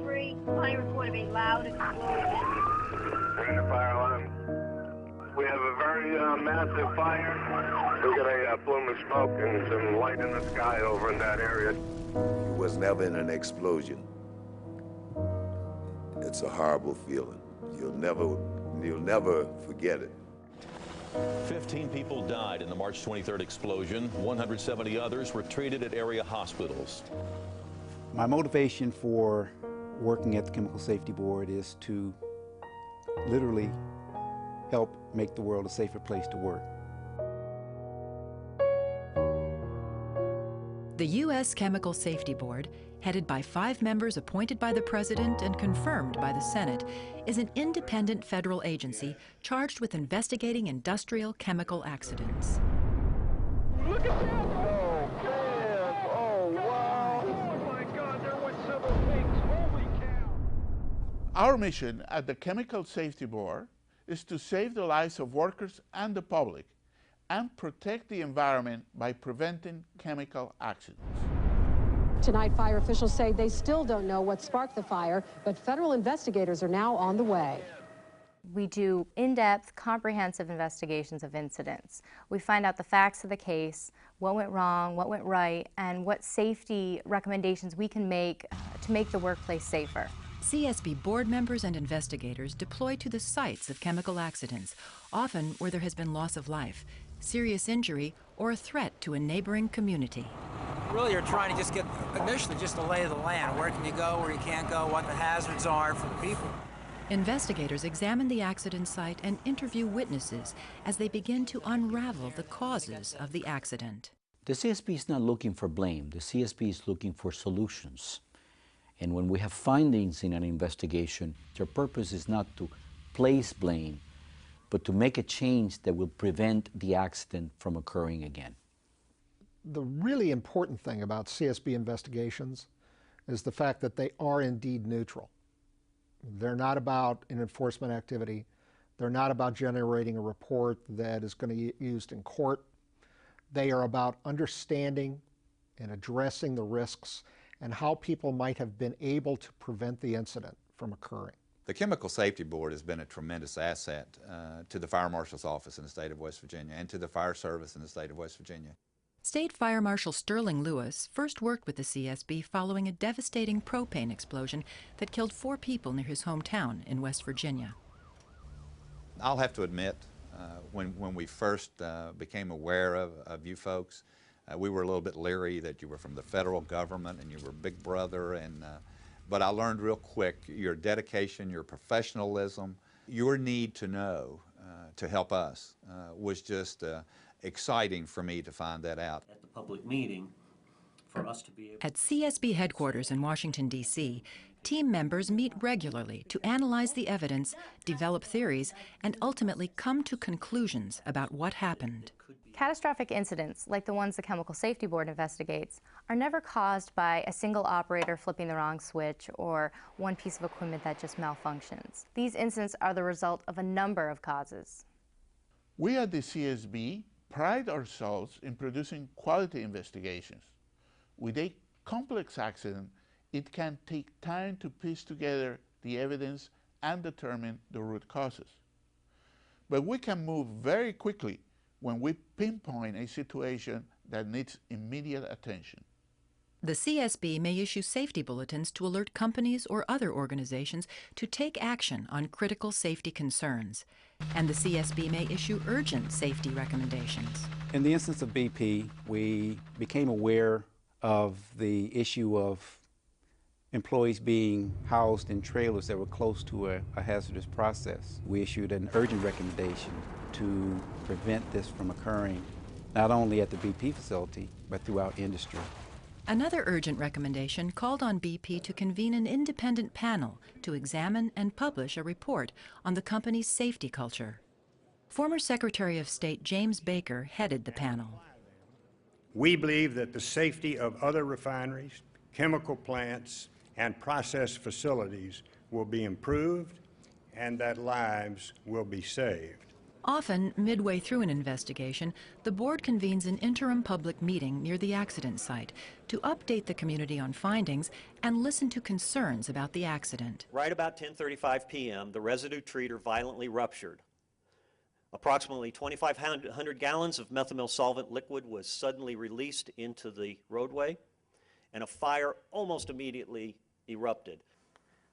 3, client reported a loud explosion. Bring the fire alarm. We have a very massive fire. We got a plume of smoke and some light in the sky over in that area. It was never in an explosion. It's a horrible feeling. You'll never forget it. 15 people died in the March 23rd explosion. 170 others were treated at area hospitals. My motivation for working at the Chemical Safety Board is to literally help make the world a safer place to work. The U.S. Chemical Safety Board, headed by 5 members appointed by the President and confirmed by the Senate, is an independent federal agency charged with investigating industrial chemical accidents. Look at that! Oh, man! Oh, wow! Oh, my God, there went several things. Holy cow! Our mission at the Chemical Safety Board is to save the lives of workers and the public and protect the environment by preventing chemical accidents. Tonight, fire officials say they still don't know what sparked the fire, but federal investigators are now on the way. We do in-depth, comprehensive investigations of incidents. We find out the facts of the case, what went wrong, what went right, and what safety recommendations we can make to make the workplace safer. CSB board members and investigators deploy to the sites of chemical accidents, often where there has been loss of life, serious injury, or a threat to a neighboring community. Really, you're trying to just get, initially, just the lay of the land. Where can you go, where you can't go, what the hazards are for the people. Investigators examine the accident site and interview witnesses as they begin to unravel the causes of the accident. The CSB is not looking for blame. The CSB is looking for solutions. And when we have findings in an investigation, their purpose is not to place blame, but to make a change that will prevent the accident from occurring again. The really important thing about CSB investigations is the fact that they are indeed neutral. They're not about an enforcement activity. They're not about generating a report that is going to be used in court. They are about understanding and addressing the risks and how people might have been able to prevent the incident from occurring. The Chemical Safety Board has been a tremendous asset to the Fire Marshal's Office in the state of West Virginia and to the Fire Service in the state of West Virginia. State Fire Marshal Sterling Lewis first worked with the CSB following a devastating propane explosion that killed 4 people near his hometown in West Virginia. I'll have to admit, when we first became aware of you folks, we were a little bit leery that you were from the federal government and you were Big Brother, but I learned real quick your dedication, your professionalism, your need to know to help us was just exciting for me to find that out. At the public meeting, for us to be able... At CSB headquarters in Washington, D.C., team members meet regularly to analyze the evidence, develop theories, and ultimately come to conclusions about what happened. Catastrophic incidents, like the ones the Chemical Safety Board investigates, are never caused by a single operator flipping the wrong switch or one piece of equipment that just malfunctions. These incidents are the result of a number of causes. We at the CSB pride ourselves in producing quality investigations. With a complex accident, it can take time to piece together the evidence and determine the root causes. But we can move very quickly when we pinpoint a situation that needs immediate attention. The CSB may issue safety bulletins to alert companies or other organizations to take action on critical safety concerns. And the CSB may issue urgent safety recommendations. In the instance of BP, we became aware of the issue of employees being housed in trailers that were close to a hazardous process. We issued an urgent recommendation to prevent this from occurring, not only at the BP facility, but throughout industry. Another urgent recommendation called on BP to convene an independent panel to examine and publish a report on the company's safety culture. Former Secretary of State James Baker headed the panel. We believe that the safety of other refineries, chemical plants, and process facilities will be improved and that lives will be saved. Often, midway through an investigation, the board convenes an interim public meeting near the accident site to update the community on findings and listen to concerns about the accident. Right about 10:35 p.m., the residue treater violently ruptured. Approximately 2,500 gallons of methamyl solvent liquid was suddenly released into the roadway, and a fire almost immediately erupted.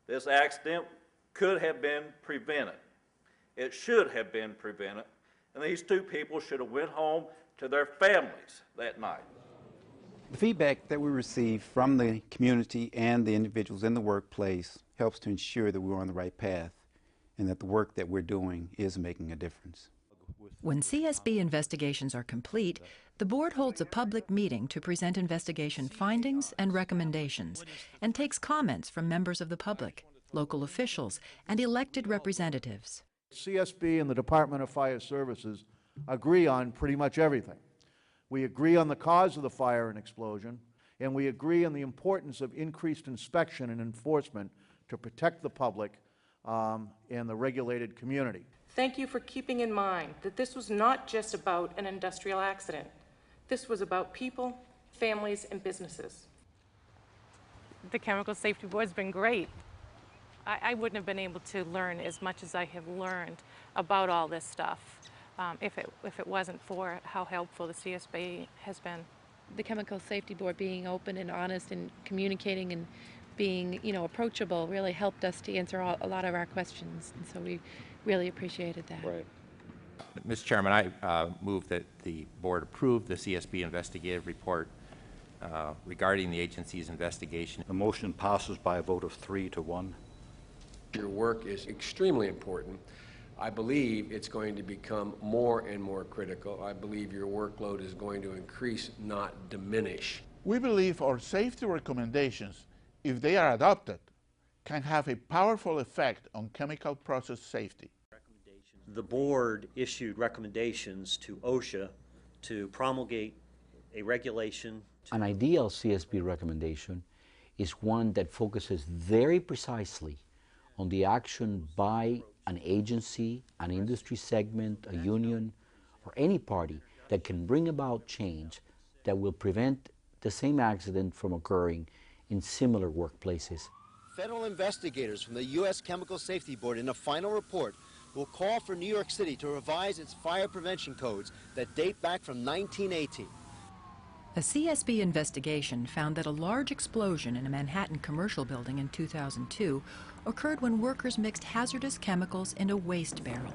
This accident could have been prevented. It should have been prevented, and these two people should have went home to their families that night. The feedback that we receive from the community and the individuals in the workplace helps to ensure that we're on the right path and that the work that we're doing is making a difference. When CSB investigations are complete, the board holds a public meeting to present investigation findings and recommendations and takes comments from members of the public, local officials, and elected representatives. CSB and the Department of Fire Services agree on pretty much everything. We agree on the cause of the fire and explosion, and we agree on the importance of increased inspection and enforcement to protect the public and the regulated community. Thank you for keeping in mind that this was not just about an industrial accident. This was about people, families, and businesses. The Chemical Safety Board's been great. I wouldn't have been able to learn as much as I have learned about all this stuff if it wasn't for how helpful the CSB has been. The Chemical Safety Board being open and honest and communicating and being, approachable really helped us to answer a lot of our questions, and so we really appreciated that. Right. Mr. Chairman, I move that the board approve the CSB investigative report regarding the agency's investigation. The motion passes by a vote of 3-1. Your work is extremely important. I believe it's going to become more and more critical. I believe your workload is going to increase, not diminish. We believe our safety recommendations, if they are adopted, can have a powerful effect on chemical process safety. The board issued recommendations to OSHA to promulgate a regulation. An ideal CSB recommendation is one that focuses very precisely on the action by an agency, an industry segment, a union, or any party that can bring about change that will prevent the same accident from occurring in similar workplaces. Federal investigators from the U.S. Chemical Safety Board in a final report will call for New York City to revise its fire prevention codes that date back from 1918. A CSB investigation found that a large explosion in a Manhattan commercial building in 2002 occurred when workers mixed hazardous chemicals in a waste barrel.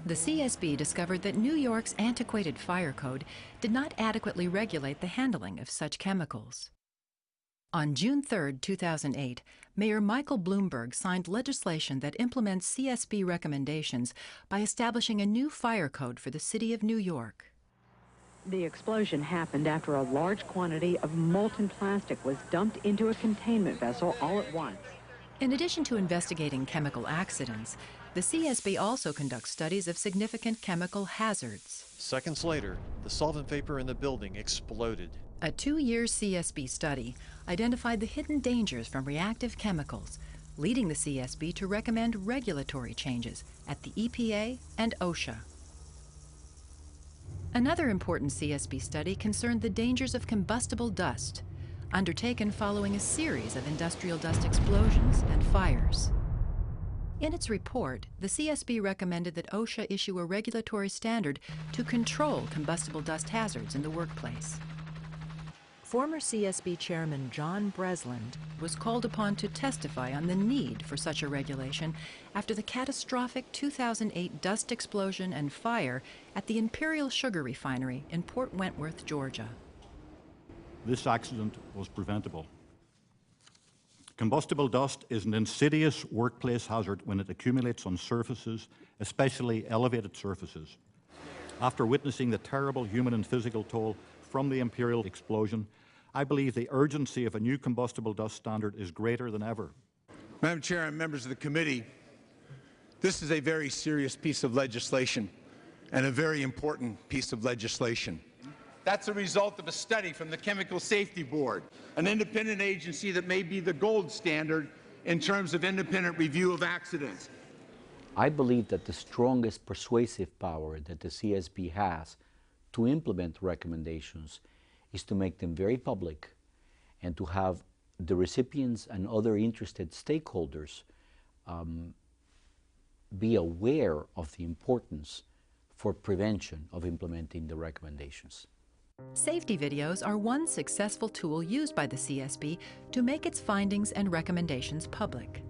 The CSB discovered that New York's antiquated fire code did not adequately regulate the handling of such chemicals. On June 3, 2008, Mayor Michael Bloomberg signed legislation that implements CSB recommendations by establishing a new fire code for the city of New York. The explosion happened after a large quantity of molten plastic was dumped into a containment vessel all at once. In addition to investigating chemical accidents, the CSB also conducts studies of significant chemical hazards. Seconds later, the solvent vapor in the building exploded. A 2-year CSB study identified the hidden dangers from reactive chemicals, leading the CSB to recommend regulatory changes at the EPA and OSHA. Another important CSB study concerned the dangers of combustible dust, undertaken following a series of industrial dust explosions and fires. In its report, the CSB recommended that OSHA issue a regulatory standard to control combustible dust hazards in the workplace. Former CSB Chairman John Bresland was called upon to testify on the need for such a regulation after the catastrophic 2008 dust explosion and fire at the Imperial Sugar Refinery in Port Wentworth, Georgia. This accident was preventable. Combustible dust is an insidious workplace hazard when it accumulates on surfaces, especially elevated surfaces. After witnessing the terrible human and physical toll from the Imperial explosion, I believe the urgency of a new combustible dust standard is greater than ever. Madam Chair and members of the committee, this is a very serious piece of legislation and a very important piece of legislation. That's a result of a study from the Chemical Safety Board, an independent agency that may be the gold standard in terms of independent review of accidents. I believe that the strongest persuasive power that the CSB has to implement recommendations is to make them very public and to have the recipients and other interested stakeholders be aware of the importance for prevention of implementing the recommendations. Safety videos are one successful tool used by the CSB to make its findings and recommendations public.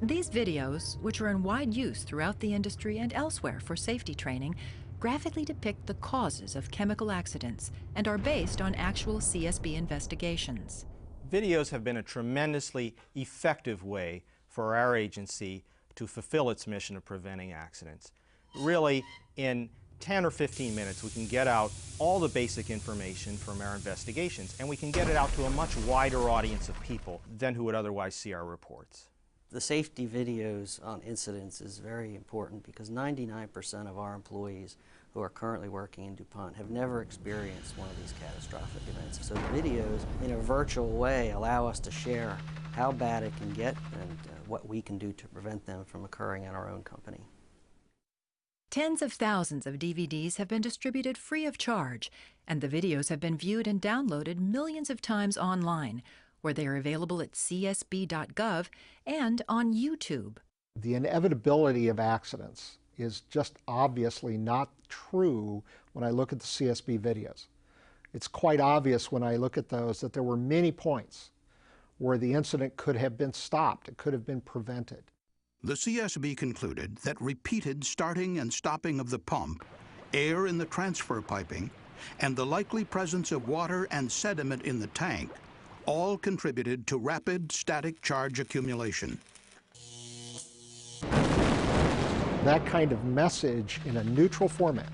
These videos, which are in wide use throughout the industry and elsewhere for safety training, graphically depict the causes of chemical accidents and are based on actual CSB investigations. Videos have been a tremendously effective way for our agency to fulfill its mission of preventing accidents. Really, in 10 or 15 minutes, we can get out all the basic information from our investigations, and we can get it out to a much wider audience of people than who would otherwise see our reports. The safety videos on incidents is very important because 99% of our employees who are currently working in DuPont have never experienced one of these catastrophic events. So the videos, in a virtual way, allow us to share how bad it can get and what we can do to prevent them from occurring in our own company. Tens of thousands of DVDs have been distributed free of charge, and the videos have been viewed and downloaded millions of times online, where they are available at csb.gov and on YouTube. The inevitability of accidents is just obviously not true when I look at the CSB videos. It's quite obvious when I look at those that there were many points where the incident could have been stopped, it could have been prevented. The CSB concluded that repeated starting and stopping of the pump, air in the transfer piping, and the likely presence of water and sediment in the tank all contributed to rapid static charge accumulation. That kind of message in a neutral format,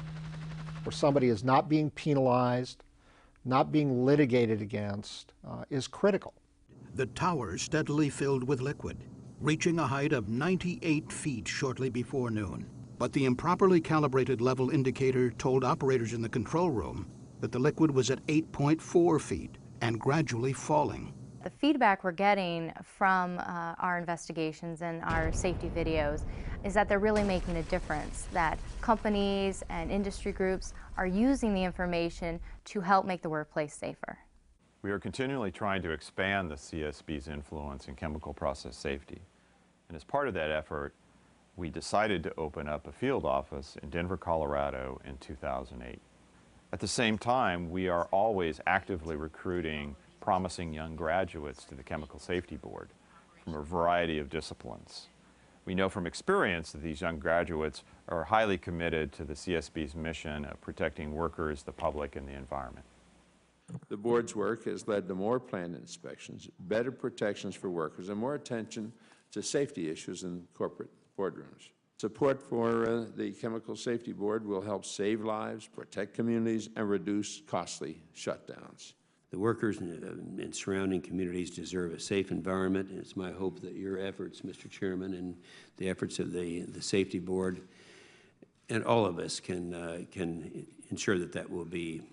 where somebody is not being penalized, not being litigated against, is critical. The tower steadily filled with liquid, reaching a height of 98 feet shortly before noon. But the improperly calibrated level indicator told operators in the control room that the liquid was at 8.4 feet and gradually falling. The feedback we're getting from our investigations and our safety videos is that they're really making a difference, that companies and industry groups are using the information to help make the workplace safer. We are continually trying to expand the CSB's influence in chemical process safety. And as part of that effort, we decided to open up a field office in Denver, Colorado in 2008. At the same time, we are always actively recruiting promising young graduates to the Chemical Safety Board from a variety of disciplines. We know from experience that these young graduates are highly committed to the CSB's mission of protecting workers, the public, and the environment. The board's work has led to more plant inspections, better protections for workers, and more attention to safety issues in corporate boardrooms. Support for the Chemical Safety Board will help save lives, protect communities, and reduce costly shutdowns. The workers and surrounding communities deserve a safe environment, and it's my hope that your efforts, Mr. Chairman, and the efforts of the Safety Board and all of us can ensure that that will be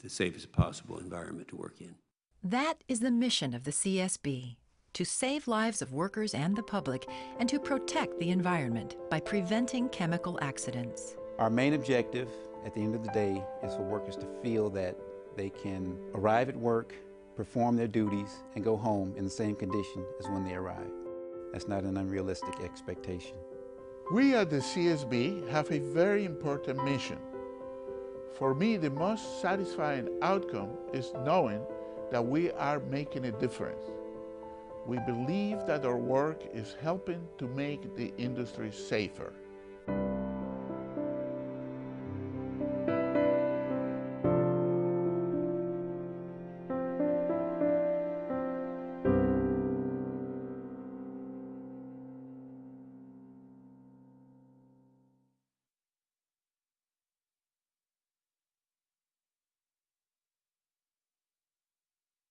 the safest possible environment to work in. That is the mission of the CSB, to save lives of workers and the public and to protect the environment by preventing chemical accidents. Our main objective at the end of the day is for workers to feel that they can arrive at work, perform their duties, and go home in the same condition as when they arrived. That's not an unrealistic expectation. We at the CSB have a very important mission. For me, the most satisfying outcome is knowing that we are making a difference. We believe that our work is helping to make the industry safer.